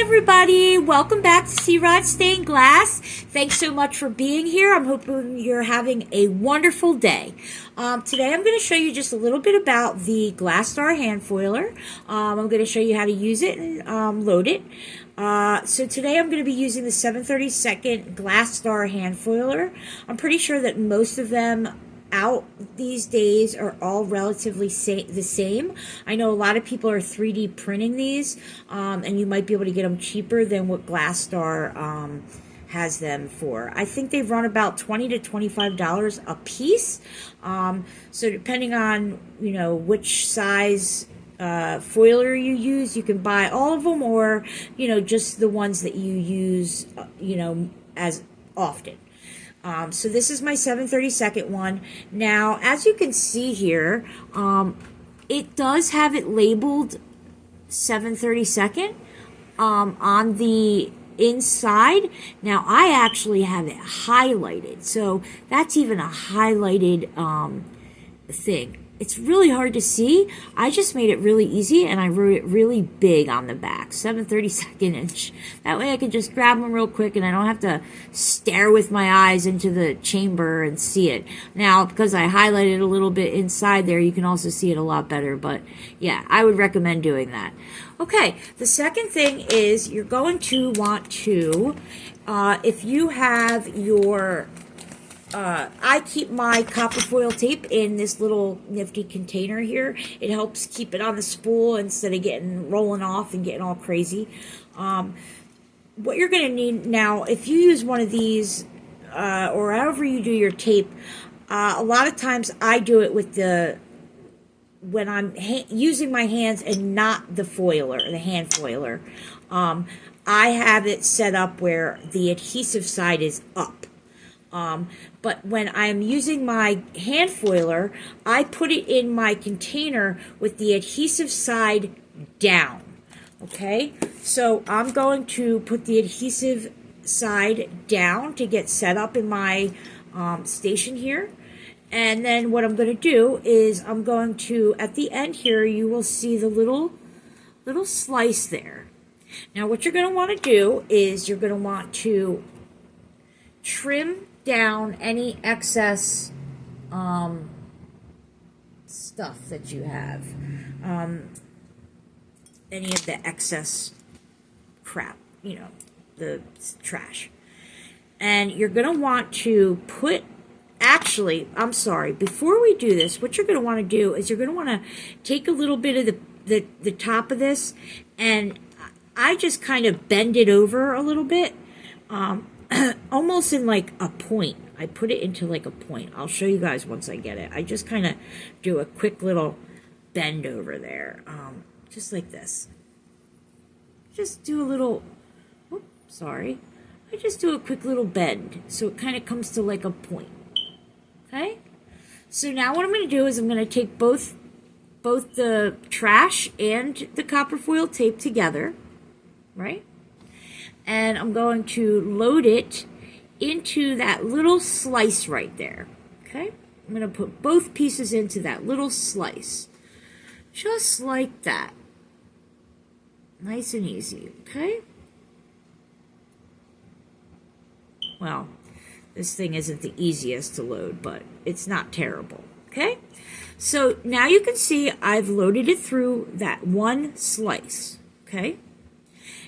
everybody, welcome back to C-Rod Stained Glass. Thanks so much for being here. I'm hoping you're having a wonderful day. Today I'm going to show you just a little bit about the Glastar hand foiler. I'm going to show you how to use it and load it. So today I'm going to be using the 7/32 Glastar hand foiler. I'm pretty sure that most of them out these days are all relatively the same. I know a lot of people are 3D printing these, and you might be able to get them cheaper than what Glastar has them for. I think they run about $20 to $25 a piece. So depending on which size foiler you use, you can buy all of them, or just the ones that you use as often. So this is my 7/32 one. Now, as you can see here, it does have it labeled 7/32 on the inside. Now, I actually have it highlighted, so that's even a highlighted thing. It's really hard to see. I just made it really easy, and I wrote it really big on the back, 7/32 inch. That way I can just grab them real quick, and I don't have to stare with my eyes into the chamber and see it. Now, because I highlighted a little bit inside there, you can also see it a lot better. But yeah, I would recommend doing that. Okay, the second thing is you're going to want to, if you have your I keep my copper foil tape in this little nifty container here. It helps keep it on the spool instead of rolling off and getting all crazy. What you're going to need now, if you use one of these, or however you do your tape, a lot of times I do it with when I'm using my hands and not the foiler, the hand foiler. I have it set up where the adhesive side is up. But when I'm using my hand foiler, I put it in my container with the adhesive side down. Okay, so I'm going to put the adhesive side down to get set up in my station here. And then what I'm going to do is I'm going to, at the end here, you will see the little slice there. Now what you're going to want to do is you're going to want to trim down any excess stuff that you have, any of the excess crap, the trash. And you're going to want to I'm sorry, before we do this, what you're going to want to do is you're going to want to take a little bit of the top of this, and I just kind of bend it over a little bit, almost in like a point. I put it into like a point. I'll show you guys once I get it. I just kind of do a quick little bend over there, just like this. Just do a little, I just do a quick little bend, so it kind of comes to like a point. Okay? So now what I'm going to do is I'm going to take both the trash and the copper foil tape together, right? And I'm going to load it into that little slice right there. Okay? I'm going to put both pieces into that little slice. Just like that. Nice and easy. Okay? Well, this thing isn't the easiest to load, but it's not terrible. Okay? So now you can see I've loaded it through that one slice. Okay?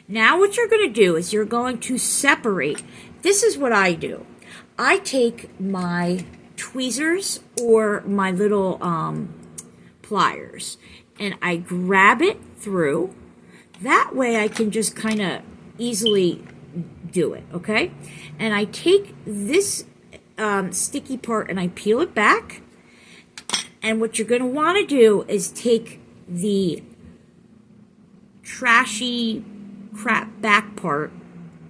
Now what you're going to do is you're going to separate. This is what I do. I take my tweezers or my little pliers, and I grab it through. That way I can just kind of easily do it, okay? And I take this sticky part and I peel it back. And what you're going to want to do is take the trashy crap back part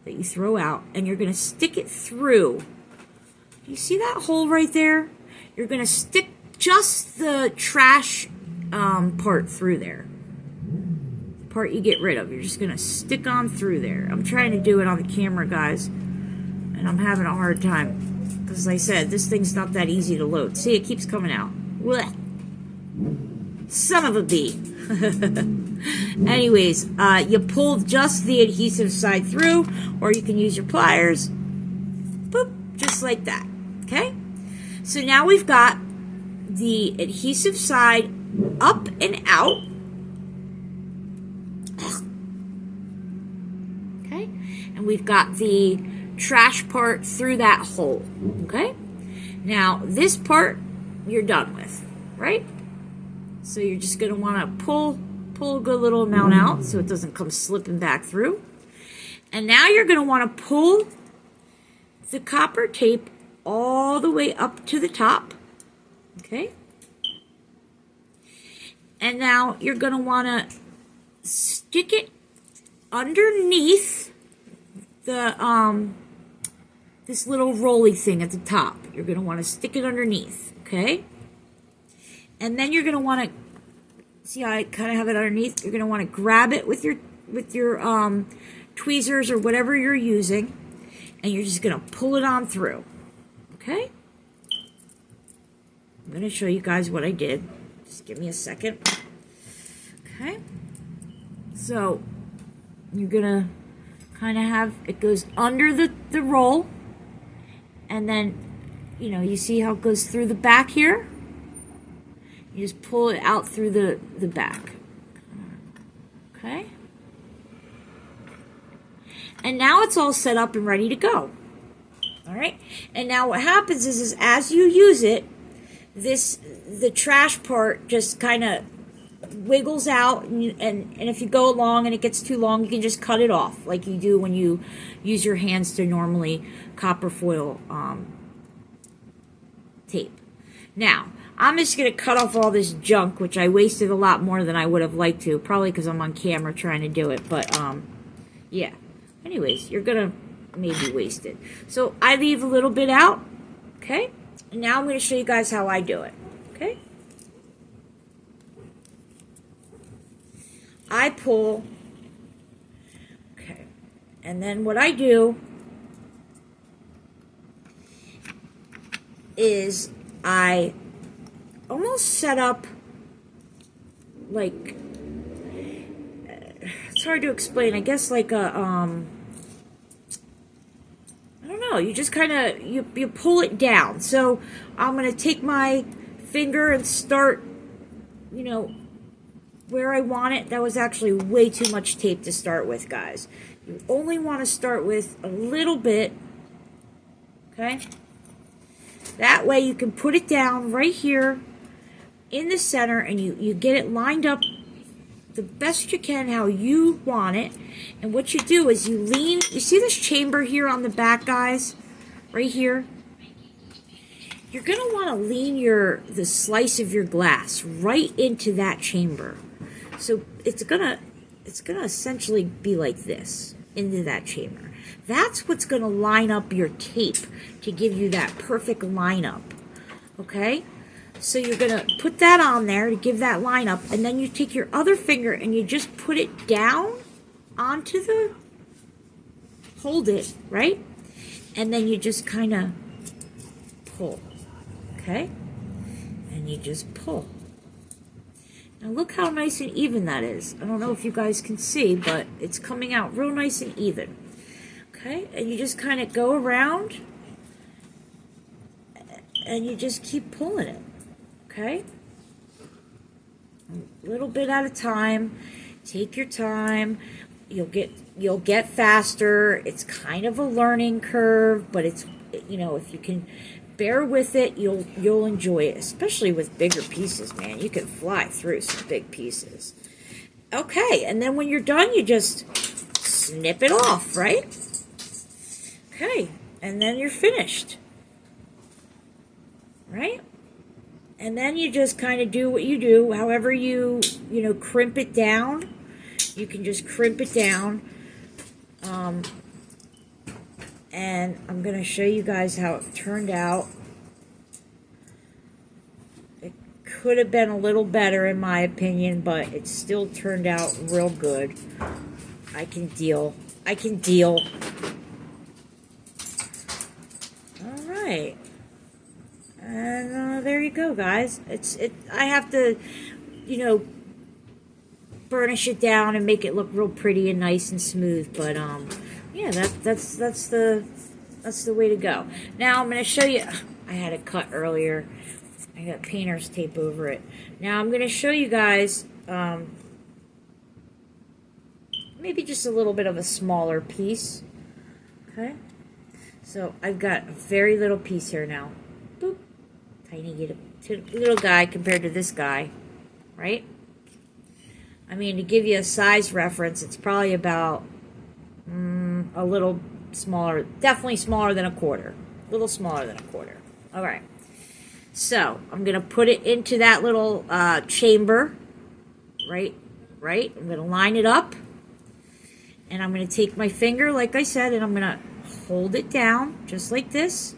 that you throw out, and you're going to stick it through. You see that hole right there? You're going to stick just the trash part through there. The part you get rid of, you're just going to stick on through there. I'm trying to do it on the camera, guys, and I'm having a hard time because, as I said, this thing's not that easy to load. See, it keeps coming out. Blech. Son of a bee. Anyways, you pull just the adhesive side through, or you can use your pliers. Boop, just like that. Okay? So now we've got the adhesive side up and out. Okay? And we've got the trash part through that hole. Okay? Now, this part you're done with, right? So you're just going to want to pull a good little amount out so it doesn't come slipping back through. And now you're going to want to pull the copper tape all the way up to the top. Okay? And now you're going to want to stick it underneath the this little rolly thing at the top. You're going to want to stick it underneath, okay? And then you're going to want to see how I kind of have it underneath. You're going to want to grab it with your tweezers or whatever you're using, and you're just going to pull it on through. Okay? I'm going to show you guys what I did. Just give me a second. Okay? So, you're going to kind of have, it goes under the roll, and then, you know, you see how it goes through the back here? You just pull it out through the back. Okay? And now it's all set up and ready to go. All right? And now what happens is as you use it, the trash part just kind of wiggles out, and if you go along and it gets too long, you can just cut it off like you do when you use your hands to normally copper foil tape. Now, I'm just going to cut off all this junk, which I wasted a lot more than I would have liked to, probably because I'm on camera trying to do it, but yeah. Anyways, you're going to maybe waste it. So I leave a little bit out, okay? And now I'm going to show you guys how I do it, okay? I pull, okay, and then what I do is I almost set up like, it's hard to explain, I guess like a, I don't know, you just kind of, you pull it down. So I'm going to take my finger and start, you know, where I want it. That was actually way too much tape to start with, guys. You only want to start with a little bit, okay? That way you can put it down right here in the center, and you get it lined up the best you can how you want it. And what you do is you lean, you see this chamber here on the back, guys? Right here? You're going to want to lean the slice of your glass right into that chamber. So it's gonna essentially be like this, into that chamber. That's what's gonna line up your tape to give you that perfect lineup. Okay? So you're gonna put that on there to give that lineup, and then you take your other finger and you just put it down onto hold it, right? And then you just kind of pull. Okay? And you just pull. Now look how nice and even that is. I don't know if you guys can see, but it's coming out real nice and even. Okay, and you just kind of go around and you just keep pulling it. Okay? A little bit at a time. Take your time. You'll get faster. It's kind of a learning curve, but it's, you know, if you can bear with it, you'll enjoy it, especially with bigger pieces, man. You can fly through some big pieces. Okay, and then when you're done, you just snip it off, right? Okay, and then you're finished. Right? And then you just kind of do what you do, however you know, crimp it down. You can just crimp it down. And I'm going to show you guys how it turned out. It could have been a little better in my opinion, but it still turned out real good. I can deal. I can deal. All right. And there you go, guys. I have to, you know, burnish it down and make it look real pretty and nice and smooth. But yeah, that's the way to go. Now I'm going to show you. I had it cut earlier. I got painter's tape over it. Now I'm going to show you guys maybe just a little bit of a smaller piece. Okay. So I've got a very little piece here now. Boop. Tiny little guy compared to this guy, right? I mean, to give you a size reference, it's probably about a little smaller, definitely smaller than a quarter. A little smaller than a quarter. All right. So I'm going to put it into that little chamber, right? I'm going to line it up. And I'm going to take my finger, like I said, and I'm going to hold it down, just like this.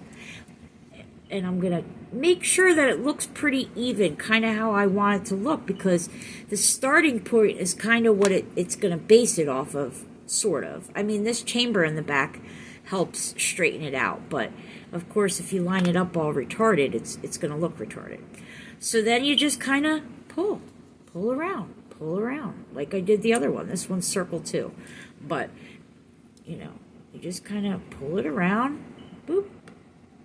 And I'm going to make sure that it looks pretty even, kind of how I want it to look, because the starting point is kind of what it's going to base it off of, sort of. I mean, this chamber in the back helps straighten it out, but of course, if you line it up all retarded, it's going to look retarded. So then you just kind of pull around, like I did the other one. This one's circle too, but you know, you just kind of pull it around, boop,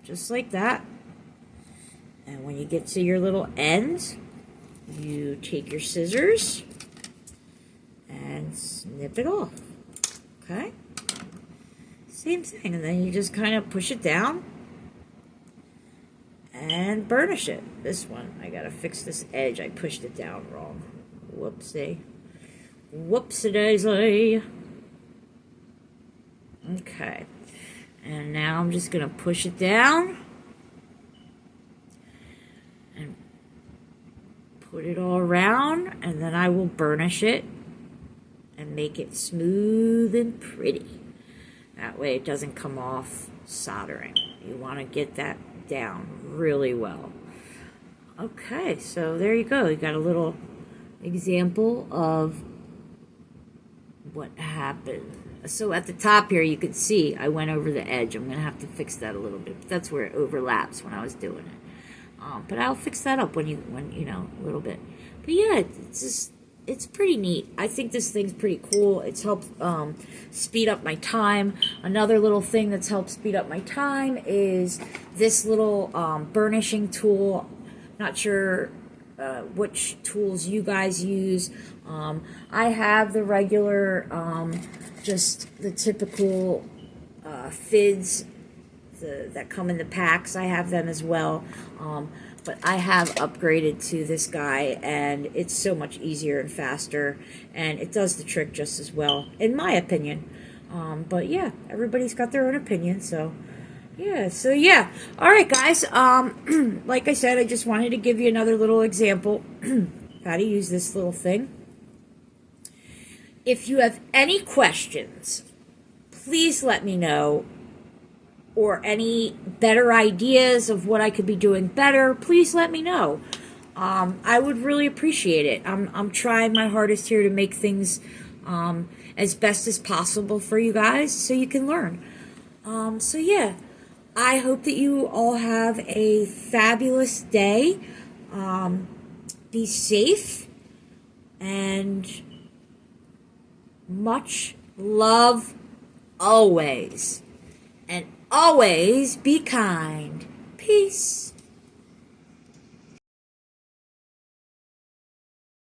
just like that. And when you get to your little ends, you take your scissors and snip it off. Okay? Same thing. And then you just kind of push it down and burnish it. This one, I gotta fix this edge. I pushed it down wrong. Whoopsie. Whoopsie-daisy. Okay. And now I'm just gonna push it down and put it all around, and then I will burnish it and make it smooth and pretty. That way it doesn't come off soldering. You want to get that down really well. Okay, so there you go. You got a little example of what happened. So at the top here, you can see I went over the edge. I'm going to have to fix that a little bit. That's where it overlaps when I was doing it. But I'll fix that up when you know, a little bit. But yeah, it's pretty neat. I think this thing's pretty cool. It's helped speed up my time. Another little thing that's helped speed up my time is this little burnishing tool. Not sure which tools you guys use. I have the regular, just the typical FIDs that come in the packs. I have them as well. But I have upgraded to this guy, and it's so much easier and faster, and it does the trick just as well, in my opinion. But yeah, everybody's got their own opinion, so yeah. All right, guys. Like I said, I just wanted to give you another little example how to use this little thing. If you have any questions, please let me know. Or any better ideas of what I could be doing better, please let me know. I would really appreciate it. I'm trying my hardest here to make things as best as possible for you guys so you can learn. So yeah, I hope that you all have a fabulous day. Be safe, and much love always. And always be kind. Peace.